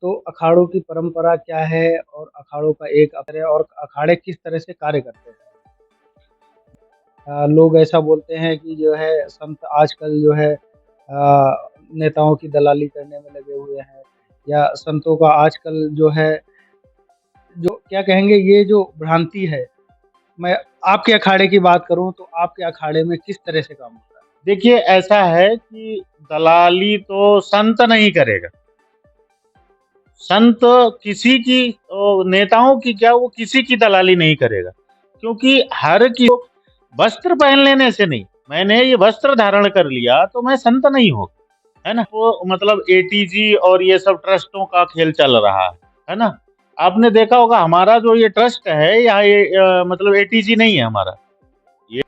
तो अखाड़ों की परंपरा क्या है और अखाड़ों का एक है और अखाड़े किस तरह से कार्य करते हैं? लोग ऐसा बोलते हैं कि जो है संत आजकल जो है नेताओं की दलाली करने में लगे हुए हैं या संतों का आजकल जो है जो क्या कहेंगे ये जो भ्रांति है, मैं आपके अखाड़े की बात करूँ तो आपके अखाड़े में किस तरह से काम होता है? देखिए, ऐसा है कि दलाली तो संत नहीं करेगा। संत किसी की नेताओं की क्या, वो किसी की दलाली नहीं करेगा। क्योंकि हर की वस्त्र पहन लेने से नहीं, मैंने ये वस्त्र धारण कर लिया तो मैं संत नहीं हूँ, है ना? वो मतलब एटीजी और ये सब ट्रस्टों का खेल चल रहा है ना? आपने देखा होगा हमारा जो ये ट्रस्ट है, यहाँ ये मतलब एटीजी नहीं है हमारा। ये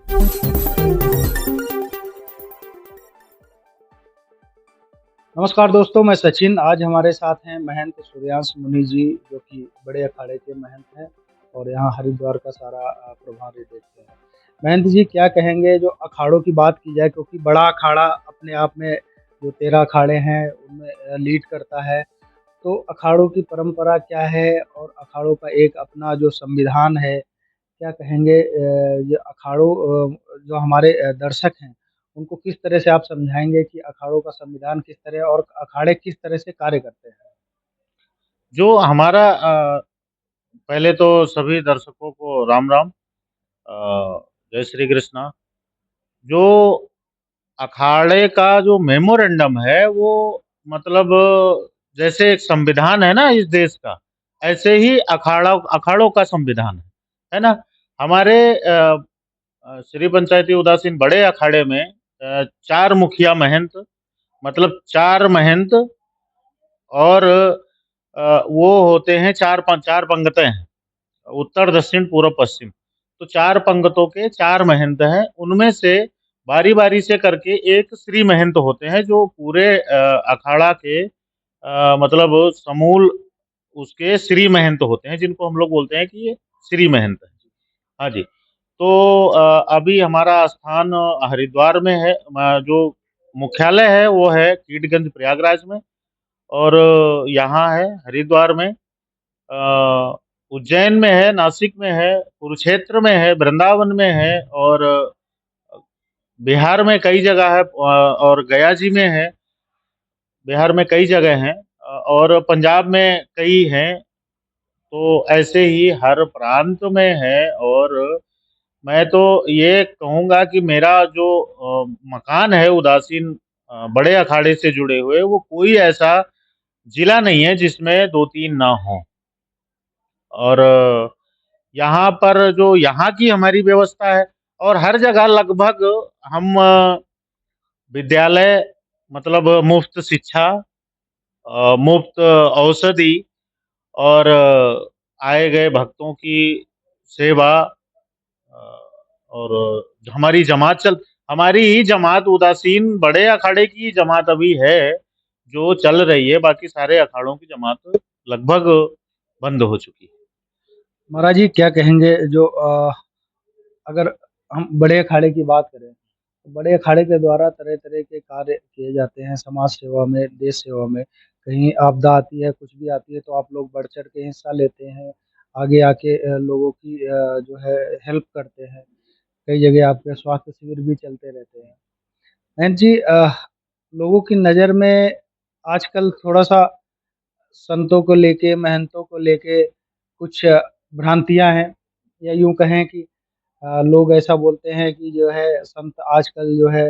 नमस्कार दोस्तों, मैं सचिन। आज हमारे साथ हैं महंत सूर्यांश मुनि जी, जो कि बड़े अखाड़े के महंत हैं और यहाँ हरिद्वार का सारा प्रभारी देखते हैं। महंत जी, क्या कहेंगे जो अखाड़ों की बात की जाए, क्योंकि बड़ा अखाड़ा अपने आप में जो 13 अखाड़े हैं उनमें लीड करता है, तो अखाड़ों की परंपरा क्या है और अखाड़ों का एक अपना जो संविधान है, क्या कहेंगे ये अखाड़ों जो हमारे दर्शक हैं, उनको किस तरह से आप समझाएँगे कि अखाड़ों का संविधान किस तरह और अखाड़े किस तरह से कार्य करते हैं? जो हमारा पहले तो सभी दर्शकों को राम राम। जय श्री कृष्णा। जो अखाड़े का जो मेमोरेंडम है वो मतलब जैसे एक संविधान है ना इस देश का, ऐसे ही अखाड़ों का संविधान है ना? हमारे श्री पंचायती उदासीन बड़े अखाड़े में 4 मुखिया महंत, मतलब 4 महंत और वो होते हैं 4 पंगतें हैं, उत्तर, दक्षिण, पूर्व, पश्चिम। तो 4 पंगतों के 4 महंत हैं, उनमें से बारी-बारी से करके एक श्री महंत होते हैं जो पूरे अखाड़ा के मतलब समूल उसके श्री महंत होते हैं, जिनको हम लोग बोलते हैं कि ये श्री महंत है। हाँ जी। तो अभी हमारा स्थान हरिद्वार में है। जो मुख्यालय है वो है कीटगंज प्रयागराज में, और यहाँ है हरिद्वार में, उज्जैन में है, नासिक में है, कुरुक्षेत्र में है, वृंदावन में है, और बिहार में कई जगह है, और गया जी में है। बिहार में कई जगह हैं, और पंजाब में कई हैं। तो ऐसे ही हर प्रांत में है। और मैं तो ये कहूँगा कि मेरा जो मकान है उदासीन बड़े अखाड़े से जुड़े हुए, वो कोई ऐसा जिला नहीं है जिसमें 2-3 ना हों। और यहाँ पर जो यहाँ की हमारी व्यवस्था है, और हर जगह लगभग हम विद्यालय, मतलब मुफ्त शिक्षा, मुफ्त औषधि, और आए गए भक्तों की सेवा, और हमारी ही जमात उदासीन बड़े अखाड़े की जमात अभी है जो चल रही है, बाकी सारे अखाड़ों की जमात लगभग बंद हो चुकी है। महाराज जी, क्या कहेंगे जो अगर हम बड़े अखाड़े की बात करें, तो बड़े अखाड़े के द्वारा तरह-तरह के कार्य किए जाते हैं समाज सेवा में, देश सेवा में। कहीं आपदा आती है, कुछ भी आती है तो आप लोग बढ़-चढ़ के हिस्सा लेते हैं, आगे आके लोगों की जो है हेल्प करते हैं। कई जगह आपके स्वास्थ्य शिविर भी चलते रहते हैं। बहन जी, लोगों की नज़र में आजकल थोड़ा-सा संतों को लेके, महंतों को लेके कुछ भ्रांतियाँ हैं, या यूँ कहें कि लोग ऐसा बोलते हैं कि जो है संत आजकल जो है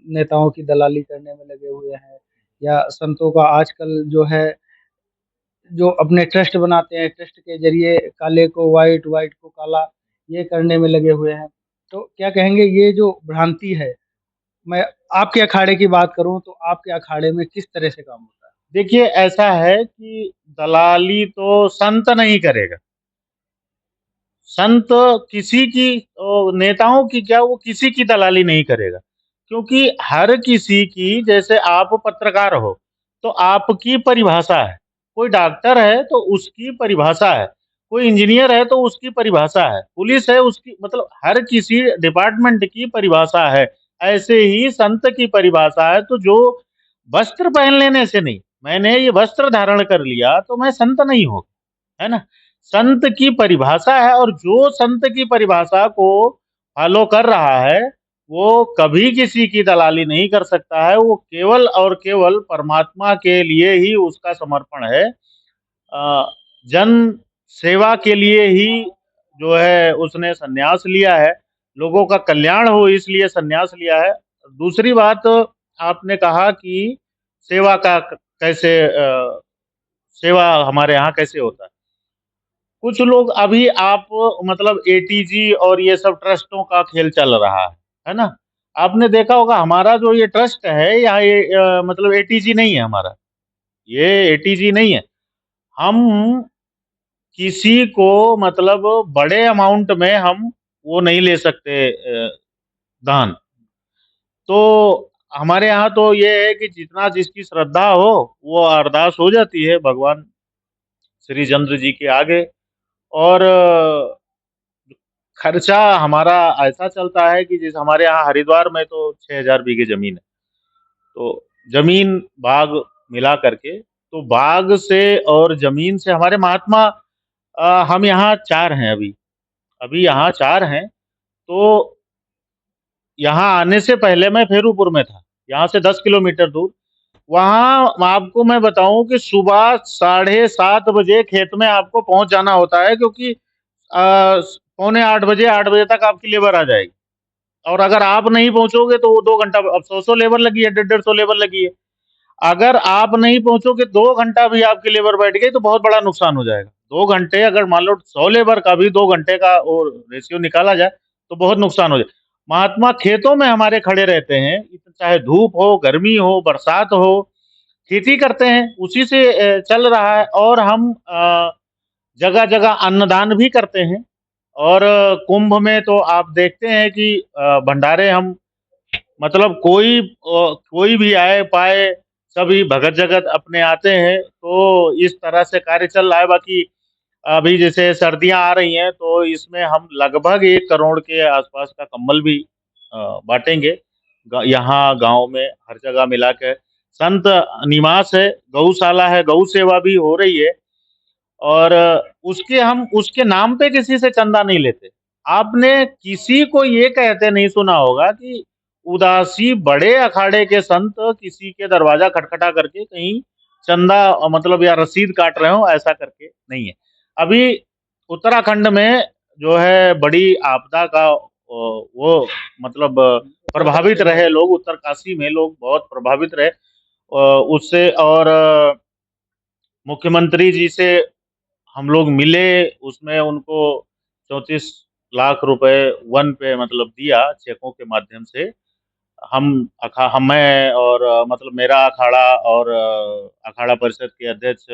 नेताओं की दलाली करने में लगे हुए हैं, या संतों का आजकल जो है जो अपने ट्रस्ट बनाते हैं, ट्रस्ट के ज़रिए काले को व्हाइट, व्हाइट को काला, ये करने में लगे हुए हैं। तो क्या कहेंगे ये जो भ्रांति है, मैं आपके अखाड़े की बात करूँ तो आपके अखाड़े में किस तरह से काम होता है? देखिए, ऐसा है कि दलाली तो संत नहीं करेगा। संत किसी की नेताओं की क्या, वो किसी की दलाली नहीं करेगा। क्योंकि हर किसी की, जैसे आप पत्रकार हो तो आपकी परिभाषा है, कोई डॉक्टर है तो उसकी परिभाषा है, कोई इंजीनियर है तो उसकी परिभाषा है, पुलिस है उसकी, मतलब हर किसी डिपार्टमेंट की परिभाषा है। ऐसे ही संत की परिभाषा है। तो जो वस्त्र पहन लेने से नहीं, मैंने ये वस्त्र धारण कर लिया तो मैं संत नहीं हूँ, है ना? संत की परिभाषा है और जो संत की परिभाषा को फ़ॉलो कर रहा है, वो कभी किसी की दलाली नहीं कर सकता है, वो केवल और केवल परमात्मा के लिए ही उसका समर्पण है। जन सेवा के लिए ही जो है उसने सन्यास लिया है, लोगों का कल्याण हो इसलिए सन्यास लिया है। दूसरी बात आपने कहा कि सेवा का कैसे सेवा हमारे यहाँ कैसे होता है? कुछ लोग अभी आप मतलब एटीजी और ये सब ट्रस्टों का खेल चल रहा है ना? आपने देखा होगा हमारा जो ये ट्रस्ट है या ये मतलब एटीजी नहीं है हमारा, ये एटीजी नहीं है। हम किसी को मतलब बड़े अमाउंट में हम वो नहीं ले सकते दान। तो हमारे यहाँ तो ये है कि जितना जिसकी श्रद्धा हो, वो अरदास हो जाती है भगवान श्री चंद्र जी के आगे और खर्चा हमारा ऐसा चलता है कि जैसे हमारे यहाँ हरिद्वार में तो 6000 बीघे ज़मीन है। तो ज़मीन, बाग मिला करके तो बाग से और ज़मीन से हमारे महात्मा हम यहाँ 4 हैं अभी। अभी यहाँ 4 हैं, तो यहाँ आने से पहले मैं फेरूपुर में था, यहाँ से 10 किलोमीटर दूर। वहाँ आपको मैं बताऊँ कि सुबह साढ़े 7 बजे खेत में आपको पहुँच जाना होता है क्योंकि पौने 8 बजे तक आपकी लेबर आ जाएगी और अगर आप नहीं पहुँचोगे तो वो 2 घंटा अब 100-100 लेबर लगी है, 150 150 लेबर लगी है। अगर आप नहीं पहुँचोगे 2 घंटा भी आपकी लेबर बैठ गई तो बहुत बड़ा नुकसान हो जाएगा। 2 घंटे अगर मान लो 100 लेबर का भी 2 घंटे का वो रेशियो निकाला जाए तो बहुत नुकसान हो जाए। महात्मा खेतों में हमारे खड़े रहते हैं, चाहे धूप हो, गर्मी हो, बरसात हो, खेती करते हैं, उसी से चल रहा है और हम जगह-जगह अन्नदान भी करते हैं और कुंभ में तो आप देखते हैं कि भंडारे हम मतलब कोई भी आए पाए, सभी भगत-जगत अपने आते हैं, तो इस तरह से कार्य चल रहा है। बाकी अभी जैसे सर्दियाँ आ रही हैं, तो इसमें हम लगभग 1 करोड़ के आसपास का कंबल भी बाँटेंगे। यहाँ गाँव में हर जगह मिला के संत निवास है, गौशाला है, गौ सेवा भी हो रही है और हम उसके नाम पे किसी से चंदा नहीं लेते। आपने किसी को ये कहते नहीं सुना होगा कि उदासी बड़े अखाड़े के संत किसी के दरवाज़ा खटखटा करके कहीं चंदा मतलब या रसीद काट रहे हों, ऐसा करके नहीं है। अभी उत्तराखंड में जो है बड़ी आपदा का वो मतलब प्रभावित रहे लोग, उत्तरकाशी में लोग बहुत प्रभावित रहे उससे और मुख्यमंत्री जी से हम लोग मिले, उसमें उनको 34 लाख रुपए वन पे मतलब दिया चेकों के माध्यम से। हम मैं और मतलब मेरा अखाड़ा और अखाड़ा परिषद के अध्यक्ष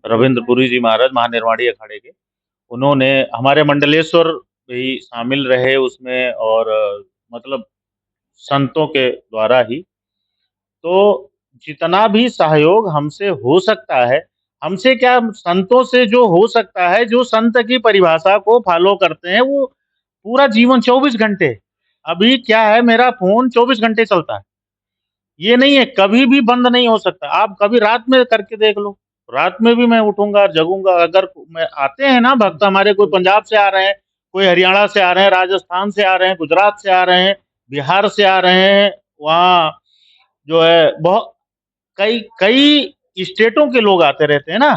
रविंद्र पुरी जी महाराज महानिर्वाणी अखाड़े के, उन्होंने हमारे मंडलेश्वर भी शामिल रहे उसमें और मतलब संतों के द्वारा ही। तो जितना भी सहयोग हमसे हो सकता है, हमसे क्या संतों से जो हो सकता है, जो संत की परिभाषा को फ़ॉलो करते हैं, वो पूरा जीवन 24 घंटे अभी क्या है मेरा फ़ोन 24 घंटे चलता है। ये नहीं है, कभी भी बंद नहीं हो सकता। आप कभी रात में करके देख लो, रात में भी मैं उठूँगा, जगूँगा अगर मैं आते हैं ना भक्त हमारे कोई पंजाब से आ रहे हैं, कोई हरियाणा से आ रहे हैं, राजस्थान से आ रहे हैं, गुजरात से आ रहे हैं, बिहार से आ रहे हैं, वहाँ जो है बहुत कई कई स्टेटों के लोग आते रहते हैं ना,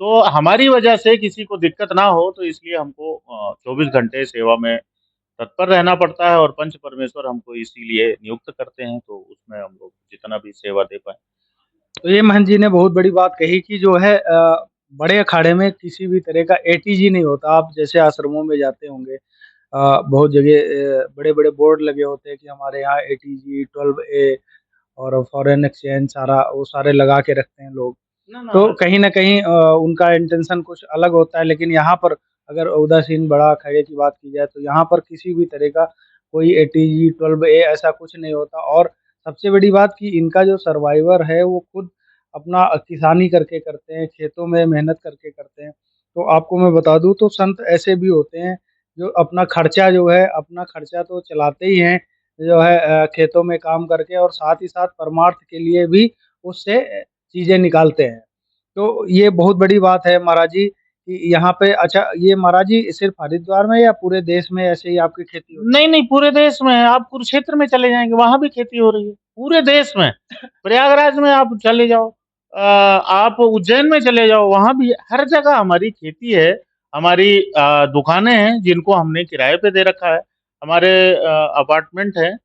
तो हमारी वजह से किसी को दिक्कत ना हो तो इसलिए हमको 24 घंटे सेवा में तत्पर रहना पड़ता है और पंच परमेश्वर हमको इसीलिए नियुक्त करते हैं, तो उसमें हम लोग जितना भी सेवा दे पाएँ। तो ये महंत जी ने बहुत बड़ी बात कही कि जो है बड़े अखाड़े में किसी भी तरह का एटीजी नहीं होता। आप जैसे आश्रमों में जाते होंगे बहुत जगह बड़े-बड़े बोर्ड लगे होते हैं कि हमारे यहाँ एटीजी, 12A और फॉरेन एक्सचेंज सारा वो सारे लगा के रखते हैं लोग। ना, ना तो कहीं न कहीं उनका इंटेंशन कुछ अलग होता है, लेकिन यहाँ पर अगर उदासीन बड़ा अखाड़े की बात की जाए तो यहाँ पर किसी भी तरह का कोई एटीजी, 12A ऐसा कुछ नहीं होता और सबसे बड़ी बात कि इनका जो सर्वाइवर है वो खुद अपना किसानी करके करते हैं, खेतों में मेहनत करके करते हैं। तो आपको मैं बता दूँ तो संत ऐसे भी होते हैं जो अपना खर्चा जो है अपना खर्चा तो चलाते ही हैं, जो है खेतों में काम करके और साथ ही साथ परमार्थ के लिए भी उससे चीज़ें निकालते हैं। तो ये बहुत बड़ी बात है महाराज जी कि यहाँ पे अच्छा ये महाराज जी सिर्फ़ हरिद्वार में या पूरे देश में ऐसे ही आपकी खेती होती नहीं, नहीं, पूरे देश में है। आप कुरुक्षेत्र में चले जाएँगे, वहाँ भी खेती हो रही है, पूरे देश में। प्रयागराज में आप चले जाओ, आप उज्जैन में चले जाओ, वहाँ भी हर जगह हमारी खेती है। हमारी दुकानें हैं, जिनको हमने किराए पे दे रखा है। हमारे अपार्टमेंट हैं,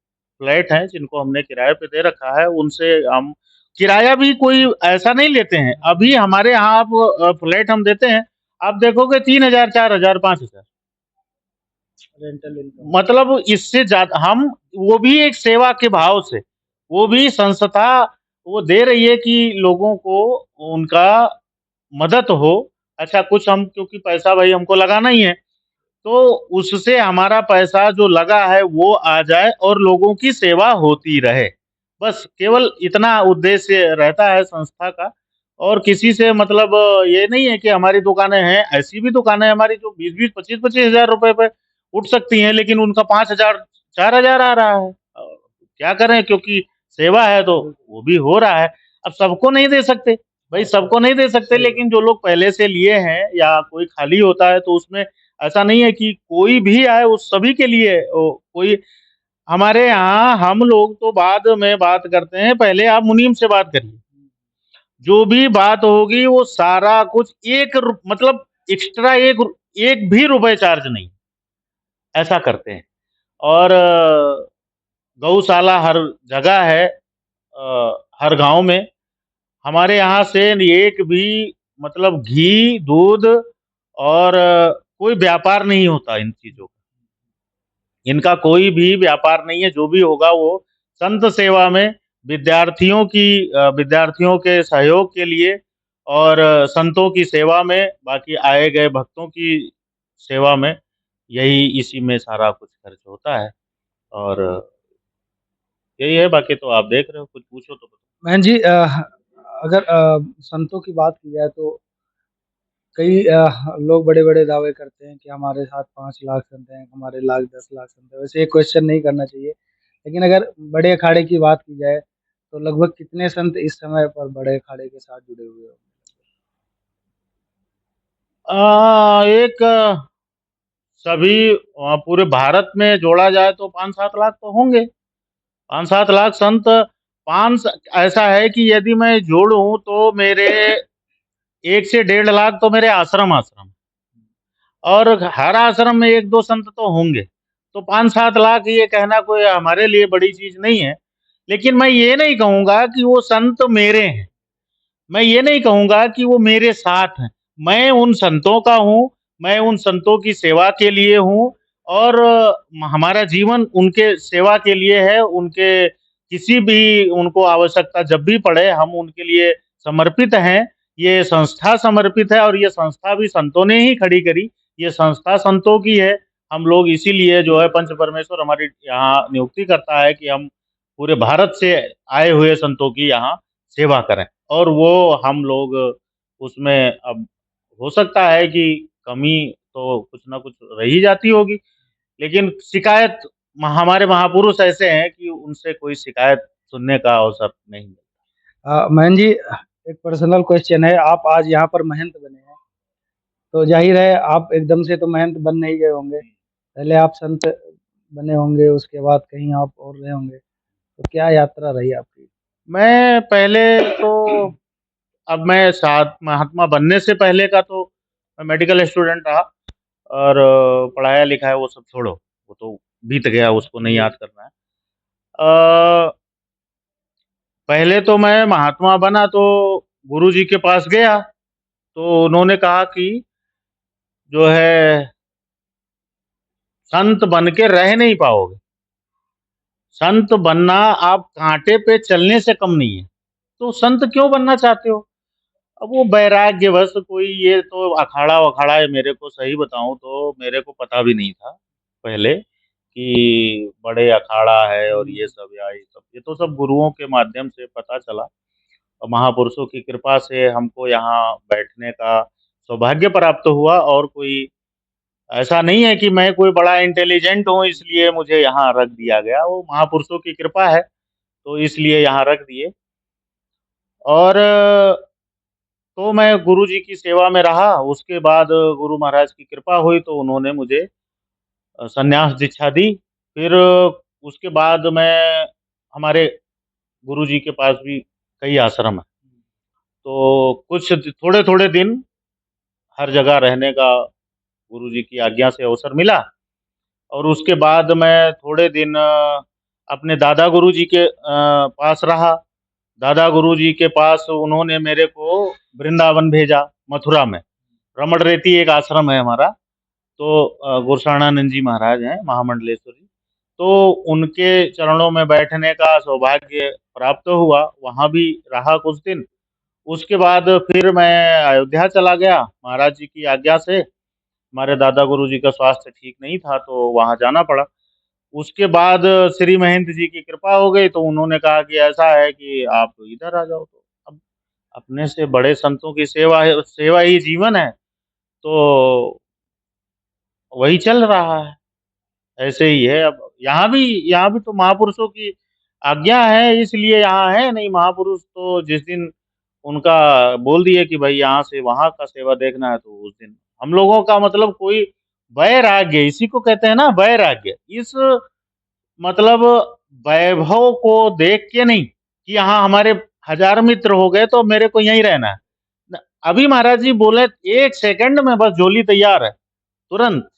फ्लैट हैं, जिनको हमने किराए पे दे रखा है, उनसे हम किराया भी कोई ऐसा नहीं लेते हैं। अभी हमारे यहाँ आप फ्लैट हम देते हैं, आप देखोगे 3000, 4000, 5000। है रेंटल इनकम? मतलब इससे ज़्यादा हम वो भी एक सेवा के भाव से, वो भी संस्था वो दे रही है कि लोगों को उनका मदद हो। अच्छा कुछ हम क्योंकि पैसा भई हमको लगाना ही है, तो उससे हमारा पैसा जो लगा है वो आ जाए और लोगों की सेवा होती रहे। बस केवल इतना उद्देश्य रहता है संस्था का और किसी से मतलब ये नहीं है कि हमारी दुकानें हैं, ऐसी भी दुकानें हैं हमारी जो 20-20, 25-25 हज़ार रुपए पे उठ सकती हैं, लेकिन उनका 5000, 4000 आ रहा है। क्या करें क्योंकि सेवा है तो वो भी हो रहा है। अब सबको नहीं दे सकते, भई सबको नहीं दे सकते सही बात। लेकिन जो लोग पहले से लिए हैं या कोई खाली होता है तो उसमें ऐसा नहीं है कि कोई भी आए उस सभी के लिए कोई हमारे यहाँ हम लोग तो बाद में बात करते हैं, पहले आप मुनीम से बात करिए। जो भी बात होगी वो सारा कुछ एक रु मतलब एक्स्ट्रा एक भी रुपए चार्ज नहीं, ऐसा करते हैं। और गौशाला हर जगह है हर गाँव में। हमारे यहाँ से एक भी मतलब घी, दूध और कोई व्यापार नहीं होता इन चीज़ों का। इनका कोई भी व्यापार नहीं है, जो भी होगा वो संत सेवा में विद्यार्थियों के सहयोग के लिए और संतों की सेवा में, बाकी आए गए भक्तों की सेवा में, यही इसी में सारा कुछ खर्च होता है और यही है, बाकी तो आप देख रहे हो, कुछ पूछो तो बताओ? बहन जी अगर संतों की बात की जाए तो कई लोग बड़े-बड़े दावे करते हैं कि हमारे साथ 5 लाख संत हैं, हमारे लाख 10 लाख संत हैं। वैसे ये क्वेश्चन नहीं करना चाहिए। लेकिन अगर बड़े अखाड़े की बात की जाए, तो लगभग कितने संत इस समय पर बड़े अखाड़े के साथ जुड़े हुए होंगे? एक सभी पूरे भारत में जोड़ा जाए तो 5-7 लाख तो होंगे। 5-7 लाख संत 5 ऐसा है कि यदि मैं जोड़ूँ तो मेरे 1 से डेढ़ लाख तो मेरे आश्रम-आश्रम और हर आश्रम में 1-2 संत तो होंगे। तो 5-7 लाख ये कहना कोई हमारे लिए बड़ी चीज़ नहीं है। लेकिन मैं ये नहीं कहूँगा कि वो संत मेरे हैं। मैं ये नहीं कहूँगा कि वो मेरे साथ हैं। मैं उन संतों का हूँ, मैं उन संतों की सेवा के लिए हूँ और हमारा जीवन उनके सेवा के लिए है, उनके किसी भी उनको आवश्यकता जब भी पड़े हम उनके लिए समर्पित हैं। ये संस्था समर्पित है और ये संस्था भी संतों ने ही खड़ी करी। ये संस्था संतों की है। हम लोग इसीलिए जो है पंच परमेश्वर हमारी यहाँ नियुक्ति करता है कि हम पूरे भारत से आए हुए संतों की यहाँ सेवा करें। और वो हम लोग उसमें अब हो सकता है कि कमी तो कुछ न कुछ रह ही जाती होगी, लेकिन शिकायत हमारे महापुरुष ऐसे हैं कि उनसे कोई शिकायत सुनने का अवसर नहीं मिलता। बहन जी एक पर्सनल क्वेश्चन है, आप आज यहाँ पर महंत बने हैं, तो ज़ाहिर है आप एकदम से तो महंत बन नहीं गए होंगे। पहले आप संत बने होंगे, उसके बाद कहीं आप और रहे होंगे। तो क्या यात्रा रही आपकी? मैं पहले तो अब मैं साथ महात्मा बनने से पहले का तो मैं मेडिकल स्टूडेंट रहा और पढ़ाया-लिखाया वो सब छोड़ो, वो तो बीत गया उसको नहीं जी। याद करना है। अ, पहले तो मैं महात्मा बना तो गुरुजी के पास गया, तो उन्होंने कहा कि जो है संत बन के रह नहीं पाओगे। संत बनना आप काँटे पे चलने से कम नहीं है। तो संत क्यों बनना चाहते हो? अब वो वैराग्यवश कोई ये तो अखाड़ा-वखाड़ा है मेरे को सही बताऊँ तो मेरे को पता भी नहीं था पहले कि बड़े अखाड़ा है और ये हुँ। सब या ये सब। ये तो सब गुरुओं के माध्यम से पता चला और महापुरुषों की कृपा से हमको यहाँ बैठने का सौभाग्य प्राप्त हुआ और कोई ऐसा नहीं है कि मैं कोई बड़ा इंटेलिजेंट हूँ इसलिए मुझे यहाँ रख दिया गया, वो महापुरुषों की कृपा है, तो इसलिए यहाँ रख दिए। और तो मैं गुरुजी की सेवा में रहा, उसके बाद गुरु महाराज की कृपा हुई तो उन्होंने मुझे संन्यास दीक्षा दी। फिर उसके बाद मैं हमारे गुरुजी के पास भी कई आश्रम हैं, तो कुछ थोड़े-थोड़े दिन हर जगह रहने का गुरुजी की आज्ञा से अवसर मिला और उसके बाद मैं थोड़े दिन अपने दादा गुरुजी के पास रहा। दादा गुरुजी के पास उन्होंने मेरे को वृंदावन भेजा, मथुरा में। रमणरेती एक आश्रम है हमारा, तो गुरसाणानंद जी महाराज हैं, महामंडलेश्वर जी। तो उनके चरणों में बैठने का सौभाग्य प्राप्त हुआ, वहाँ भी रहा कुछ दिन। उसके बाद फिर मैं अयोध्या चला गया, महाराज जी की आज्ञा से। हमारे दादा गुरुजी का स्वास्थ्य ठीक नहीं था, तो वहाँ जाना पड़ा। उसके बाद श्री महंत जी की कृपा हो गई, तो उन्होंने कहा कि ऐसा है कि आप इधर आ जाओ। तो अब अपने से बड़े संतों की सेवा ही जीवन है, तो वही चल रहा है। ऐसे ही है अब यहाँ भी तो महापुरुषों की आज्ञा है, इसलिए यहाँ है, नहीं महापुरुष तो जिस दिन उनका बोल दिए कि भाई यहाँ से वहाँ का सेवा देखना है, तो उस दिन हम लोगों का मतलब कोई वैराग्य, इसी को कहते हैं ना वैराग्य। इस मतलब वैभव को देख के नहीं कि यहाँ हमारे 1000 मित्र हो गए तो मेरे को यहीं रहना है। न अभी महाराज जी बोले 1 सेकंड में बस झोली तैयार है, तुरंत।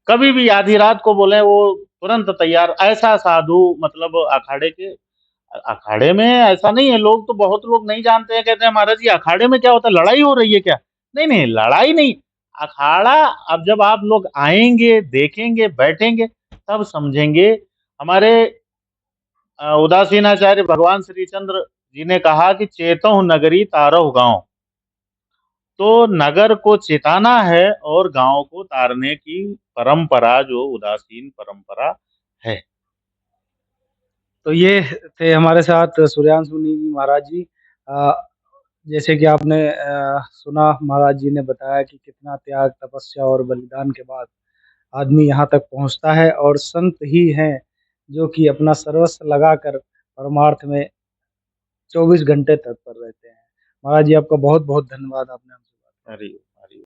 कभी भी आधी रात को बोले वो तुरंत तैयार। ऐसा साधु मतलब अखाड़े में ऐसा नहीं है। लोग तो बहुत लोग नहीं जानते हैं, कहते हैं महाराज जी अखाड़े में क्या होता है, लड़ाई हो रही है क्या? नहीं नहीं, लड़ाई नहीं। अखाड़ा अब जब आप लोग आएंगे, देखेंगे, बैठेंगे, तब समझेंगे। हमारे उदासीनाचार्य भगवान श्री चंद्र जी ने कहा कि चेतों नगरी तारहु गांव। तो नगर को चेताना है और गांव को तारने की परंपरा जो उदासीन परंपरा है। तो ये थे हमारे साथ सूर्यांशु जी महाराज जी। जैसे कि आपने सुना, महाराज जी ने बताया कि कितना त्याग, तपस्या और बलिदान के बाद आदमी यहाँ तक पहुँचता है, और संत ही हैं जो कि अपना सर्वस्व लगाकर परमार्थ में 24 घंटे तत्पर रहते हैं। महाराज जी, आपका बहुत बहुत धन्यवाद, आपने हमसे बात की। हरि हरि